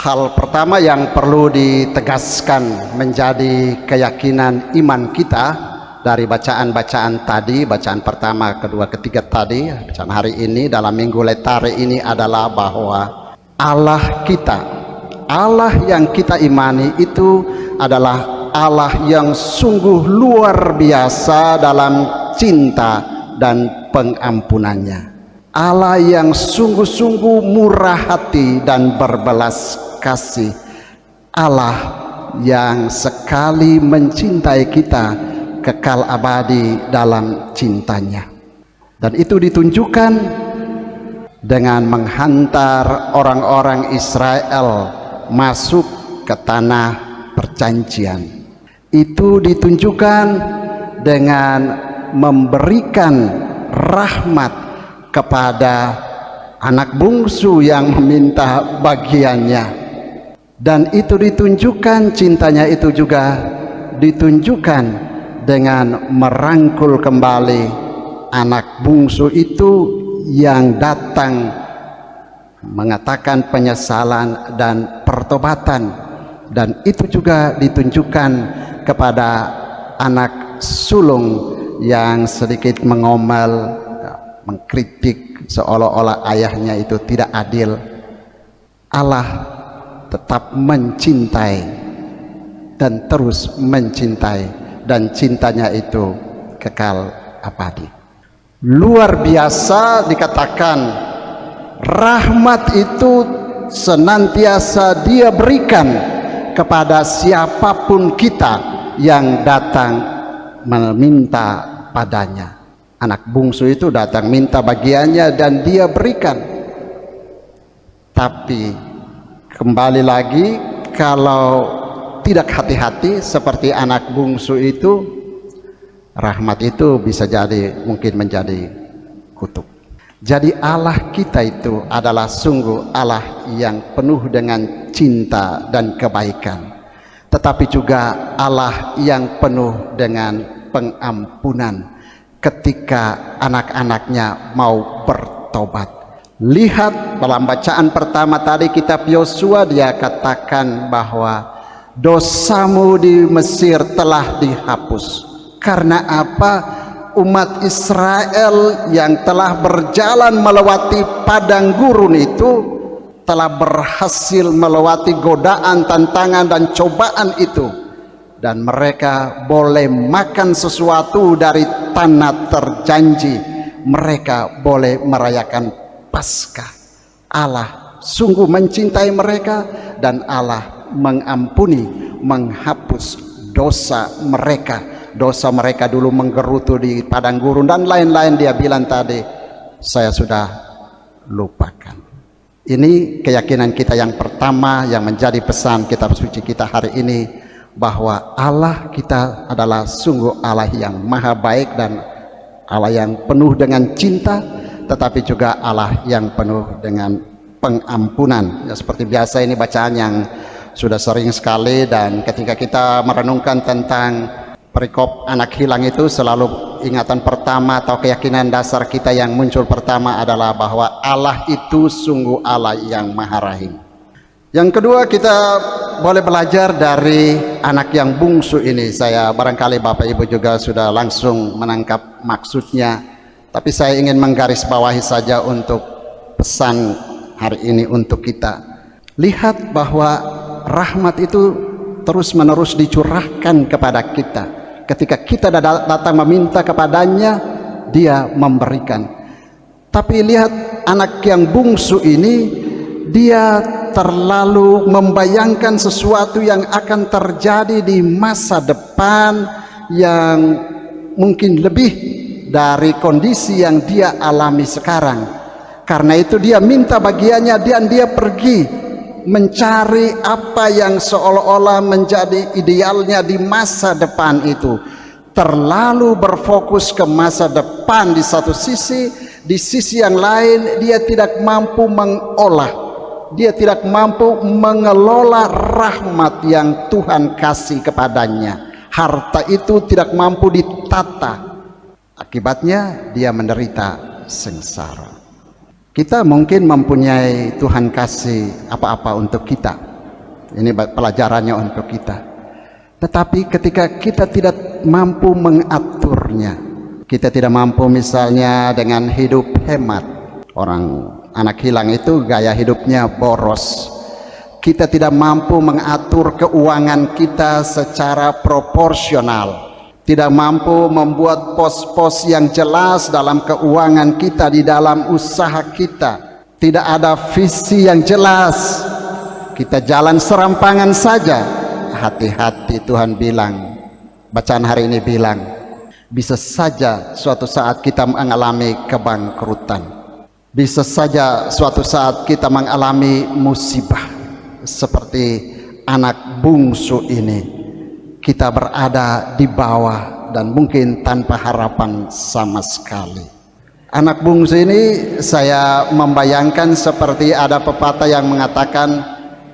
Hal pertama yang perlu ditegaskan menjadi keyakinan iman kita dari bacaan-bacaan tadi, bacaan pertama, kedua, ketiga tadi, bacaan hari ini dalam Minggu Letare ini adalah bahwa Allah kita, Allah yang kita imani itu adalah Allah yang sungguh luar biasa dalam cinta dan pengampunannya. Allah yang sungguh-sungguh murah hati dan berbelas kasih. Allah yang sekali mencintai kita kekal abadi dalam cintanya. Dan itu ditunjukkan dengan menghantar orang-orang Israel masuk ke tanah perjanjian. Itu ditunjukkan dengan memberikan rahmat kepada anak bungsu yang meminta bagiannya, dan itu ditunjukkan cintanya itu juga ditunjukkan dengan merangkul kembali anak bungsu itu yang datang mengatakan penyesalan dan pertobatan, dan itu juga ditunjukkan kepada anak sulung yang sedikit mengomel, mengkritik seolah-olah ayahnya itu tidak adil. Allah tetap mencintai dan terus mencintai, dan cintanya itu kekal abadi. Luar biasa dikatakan, rahmat itu senantiasa Dia berikan kepada siapapun kita yang datang meminta padanya. Anak bungsu itu datang minta bagiannya dan Dia berikan. Tapi kembali lagi, kalau tidak hati-hati seperti anak bungsu itu, rahmat itu bisa jadi mungkin menjadi kutuk. Jadi Allah kita itu adalah sungguh Allah yang penuh dengan cinta dan kebaikan, tetapi juga Allah yang penuh dengan pengampunan ketika anak-anaknya mau bertobat. Lihat dalam bacaan pertama tadi kitab Yosua, dia katakan bahwa dosamu di Mesir telah dihapus. Karena apa? Umat Israel yang telah berjalan melewati padang gurun itu telah berhasil melewati godaan, tantangan dan cobaan itu, dan mereka boleh makan sesuatu dari tanah terjanji. Mereka boleh merayakan Paskah. Allah sungguh mencintai mereka, dan Allah mengampuni, menghapus dosa mereka. Dosa mereka dulu menggerutu di padang gurun dan lain-lain. Dia bilang tadi, saya sudah lupakan. Ini keyakinan kita yang pertama yang menjadi pesan kitab suci kita hari ini, bahwa Allah kita adalah sungguh Allah yang maha baik dan Allah yang penuh dengan cinta, tetapi juga Allah yang penuh dengan pengampunan. Ya, seperti biasa ini bacaan yang sudah sering sekali, dan ketika kita merenungkan tentang perikop anak hilang itu, selalu ingatan pertama atau keyakinan dasar kita yang muncul pertama adalah bahwa Allah itu sungguh Allah yang maha rahim. Yang kedua, kita boleh belajar dari anak yang bungsu ini. Saya barangkali Bapak Ibu juga sudah langsung menangkap maksudnya, tapi saya ingin menggarisbawahi saja untuk pesan hari ini untuk kita. Lihat bahwa rahmat itu terus menerus dicurahkan kepada kita. Ketika kita datang meminta kepadanya, Dia memberikan. Tapi lihat anak yang bungsu ini, dia terlalu membayangkan sesuatu yang akan terjadi di masa depan yang mungkin lebih dari kondisi yang dia alami sekarang. Karena itu dia minta bagiannya, dan dia pergi mencari apa yang seolah-olah menjadi idealnya di masa depan itu. Terlalu berfokus ke masa depan di satu sisi, di sisi yang lain dia tidak mampu mengolah, dia tidak mampu mengelola rahmat yang Tuhan kasih kepadanya. Harta itu tidak mampu ditata, akibatnya dia menderita sengsara. Kita mungkin mempunyai Tuhan kasih apa-apa untuk kita, Ini pelajarannya untuk kita. Tetapi ketika kita tidak mampu mengaturnya, kita tidak mampu misalnya dengan hidup hemat. Orang anak hilang itu gaya hidupnya boros. Kita tidak mampu mengatur keuangan kita secara proporsional, tidak mampu membuat pos-pos yang jelas dalam keuangan kita, di dalam usaha kita. Tidak ada visi yang jelas, kita jalan serampangan saja. Hati-hati, Tuhan bilang, bacaan hari ini bilang, bisa saja suatu saat kita mengalami kebangkrutan. Bisa saja suatu saat kita mengalami musibah seperti anak bungsu ini. Kita berada di bawah dan mungkin tanpa harapan sama sekali. Anak bungsu ini saya membayangkan seperti ada pepatah yang mengatakan,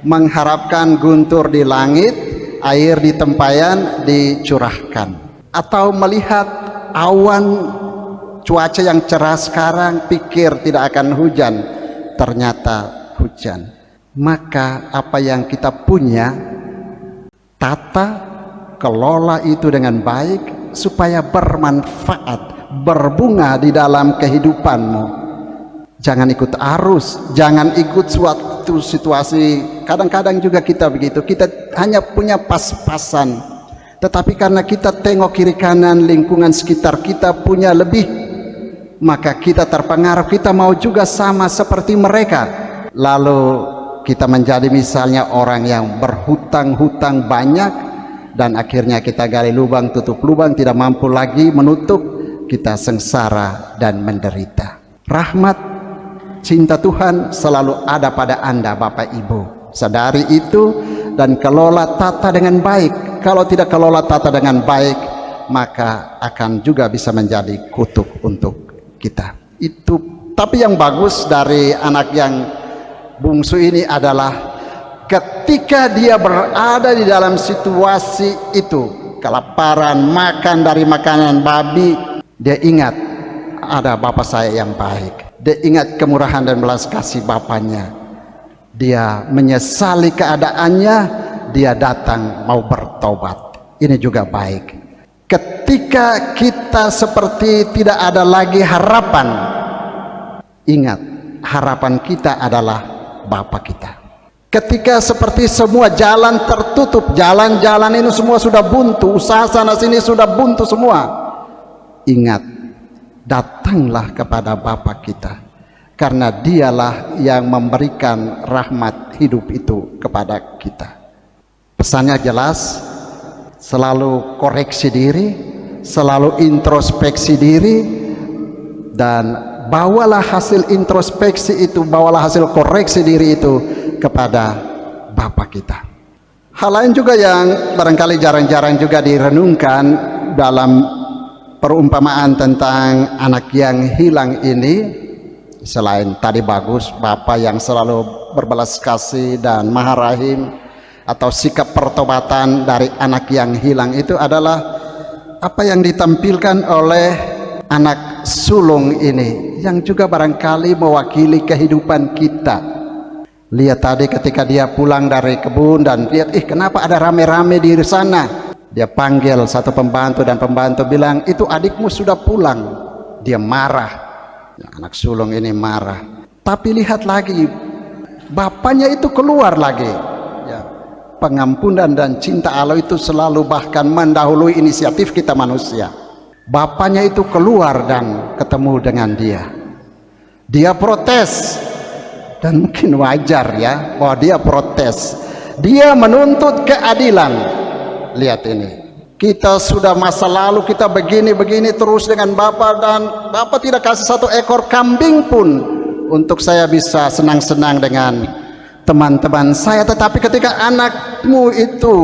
mengharapkan guntur di langit, air di tempayan dicurahkan. Atau melihat awan cuaca yang cerah sekarang, pikir tidak akan hujan, ternyata hujan. Maka apa yang kita punya, tata kelola itu dengan baik supaya bermanfaat, berbunga di dalam kehidupanmu. Jangan ikut arus, jangan ikut suatu situasi. Kadang-kadang juga kita begitu, kita hanya punya pas-pasan, tetapi karena kita tengok kiri kanan, lingkungan sekitar kita punya lebih, maka kita terpengaruh, kita mau juga sama seperti mereka. Lalu kita menjadi misalnya orang yang berhutang-hutang banyak, dan akhirnya kita gali lubang tutup lubang, tidak mampu lagi menutup, kita sengsara dan menderita. Rahmat, cinta Tuhan selalu ada pada Anda Bapak Ibu. Sadari itu dan kelola tata dengan baik. Kalau tidak kelola tata dengan baik, maka akan juga bisa menjadi kutuk untuk kita. Itu. Tapi yang bagus dari anak yang bungsu ini adalah ketika dia berada di dalam situasi itu, kelaparan, makan dari makanan babi, dia ingat ada bapak saya yang baik. Dia ingat kemurahan dan belas kasih bapaknya. Dia menyesali keadaannya, dia datang mau bertobat. Ini juga baik. Ketika kita seperti tidak ada lagi harapan, ingat harapan kita adalah Bapa kita. Ketika seperti semua jalan tertutup, jalan-jalan ini semua sudah buntu, usaha sana sini sudah buntu semua, ingat, datanglah kepada Bapa kita, karena dialah yang memberikan rahmat hidup itu kepada kita. Pesannya jelas, selalu koreksi diri, selalu introspeksi diri, dan bawalah hasil introspeksi itu, bawalah hasil koreksi diri itu kepada Bapa kita. Hal lain juga yang barangkali jarang-jarang juga direnungkan dalam perumpamaan tentang anak yang hilang ini, selain tadi bagus Bapa yang selalu berbelas kasih dan maha rahim, atau sikap pertobatan dari anak yang hilang itu adalah apa yang ditampilkan oleh anak sulung ini, yang juga barangkali mewakili kehidupan kita. Lihat tadi ketika dia pulang dari kebun dan lihat, kenapa ada rame-rame di sana. Dia panggil satu pembantu dan pembantu bilang, itu adikmu sudah pulang. Dia marah. Anak sulung ini marah. Tapi lihat lagi, bapaknya itu keluar lagi. Pengampunan dan cinta Allah itu selalu bahkan mendahului inisiatif kita manusia. Bapaknya itu keluar dan ketemu dengan dia. Dia protes, dan mungkin wajar ya bahwa dia protes. Dia menuntut keadilan. Lihat ini, kita sudah masa lalu kita begini-begini terus dengan Bapak, dan Bapak tidak kasih satu ekor kambing pun untuk saya bisa senang-senang dengan teman-teman saya. Tetapi ketika anakmu itu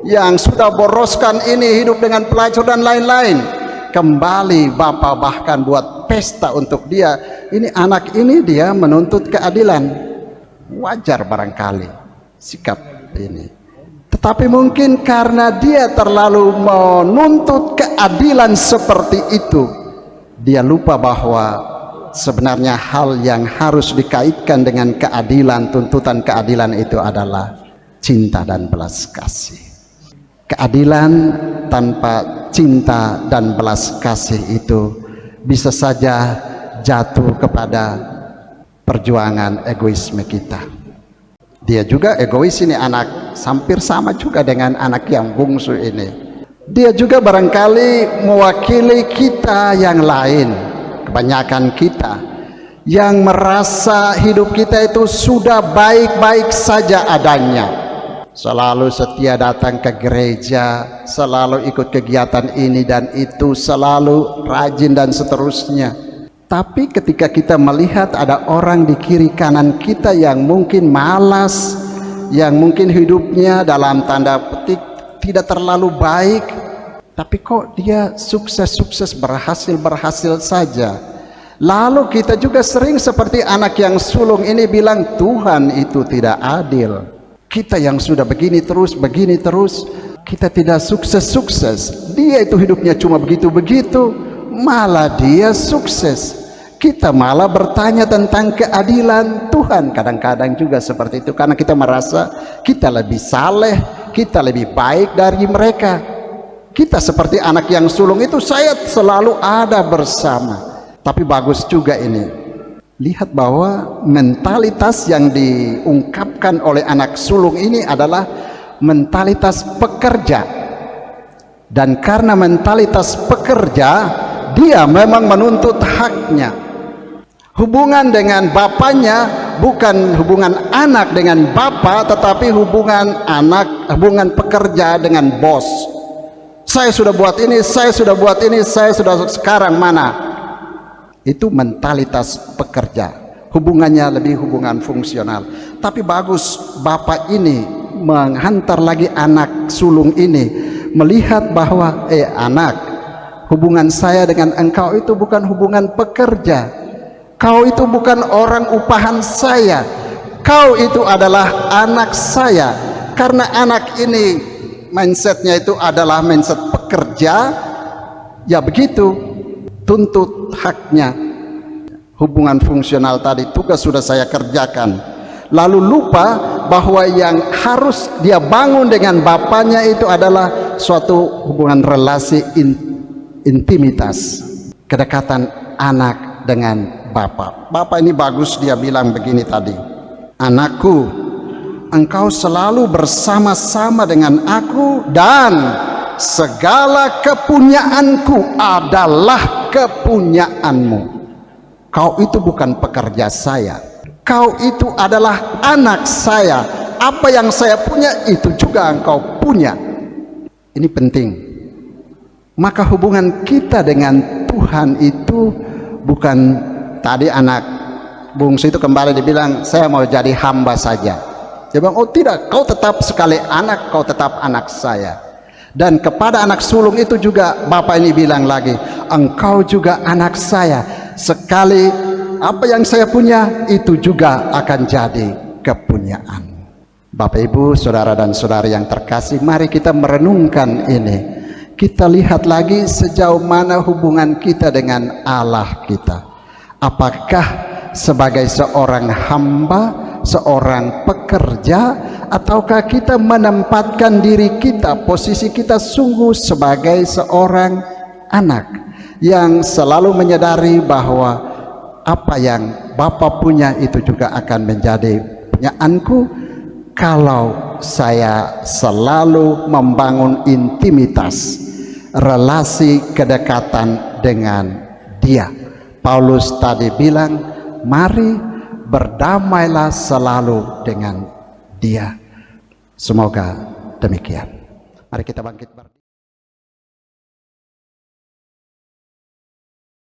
yang sudah boroskan ini hidup dengan pelacur dan lain-lain, kembali Bapak bahkan buat pesta untuk dia. Ini anak ini dia menuntut keadilan. Wajar barangkali sikap ini, tetapi mungkin karena dia terlalu menuntut keadilan seperti itu, dia lupa bahwa sebenarnya hal yang harus dikaitkan dengan keadilan, tuntutan keadilan itu adalah cinta dan belas kasih. Keadilan tanpa cinta dan belas kasih itu bisa saja jatuh kepada perjuangan egoisme kita. Dia juga egois ini, anak hampir sama juga dengan anak yang bungsu ini. Dia juga barangkali mewakili kita yang lain, kebanyakan kita yang merasa hidup kita itu sudah baik-baik saja adanya, selalu setia datang ke gereja, selalu ikut kegiatan ini dan itu, selalu rajin dan seterusnya. Tapi ketika kita melihat ada orang di kiri kanan kita yang mungkin malas, yang mungkin hidupnya dalam tanda petik tidak terlalu baik, tapi kok dia sukses-sukses, berhasil-berhasil saja. Lalu kita juga sering seperti anak yang sulung ini bilang, Tuhan itu tidak adil. Kita yang sudah begini terus, kita tidak sukses-sukses. Dia itu hidupnya cuma begitu-begitu, malah dia sukses. Kita malah bertanya tentang keadilan Tuhan. Kadang-kadang juga seperti itu, karena kita merasa kita lebih saleh, kita lebih baik dari mereka. Kita seperti anak yang sulung itu, saya selalu ada bersama. Tapi bagus juga ini, lihat bahwa mentalitas yang diungkapkan oleh anak sulung ini adalah mentalitas pekerja. Dan karena mentalitas pekerja, dia memang menuntut haknya. Hubungan dengan bapaknya bukan hubungan anak dengan bapak, tetapi hubungan pekerja dengan bos. Saya sudah buat ini, saya sudah buat ini, saya sudah, sekarang mana? Itu mentalitas pekerja. Hubungannya lebih hubungan fungsional. Tapi bagus bapak ini menghantar lagi anak sulung ini melihat bahwa anak, hubungan saya dengan engkau itu bukan hubungan pekerja. Kau itu bukan orang upahan saya. Kau itu adalah anak saya. Karena anak ini mindsetnya itu adalah mindset pekerja, ya begitu, tuntut haknya. Hubungan fungsional tadi, tugas sudah saya kerjakan, lalu lupa bahwa yang harus dia bangun dengan bapaknya itu adalah suatu hubungan relasi intimitas, kedekatan anak dengan bapak. Bapak ini bagus, dia bilang begini tadi, anakku, engkau selalu bersama-sama dengan aku dan segala kepunyaanku adalah kepunyaanmu. Kau itu bukan pekerja saya, kau itu adalah anak saya. Apa yang saya punya itu juga engkau punya. Ini penting. Maka hubungan kita dengan Tuhan itu bukan, tadi anak bungsu itu kembali dibilang, saya mau jadi hamba saja. Dia bilang, oh tidak, kau tetap sekali anak, kau tetap anak saya. Dan kepada anak sulung itu juga bapak ini bilang lagi, engkau juga anak saya. Sekali apa yang saya punya itu juga akan jadi kepunyaan. Bapak Ibu, saudara dan saudari yang terkasih, mari kita merenungkan ini. Kita lihat lagi sejauh mana hubungan kita dengan Allah kita. Apakah sebagai seorang hamba, seorang pekerja, ataukah kita menempatkan diri kita, posisi kita sungguh sebagai seorang anak yang selalu menyadari bahwa apa yang Bapa punya itu juga akan menjadi punyaanku kalau saya selalu membangun intimitas, relasi kedekatan dengan Dia. Paulus tadi bilang, mari berdamailah selalu dengan Dia. Semoga demikian. Mari kita bangkit.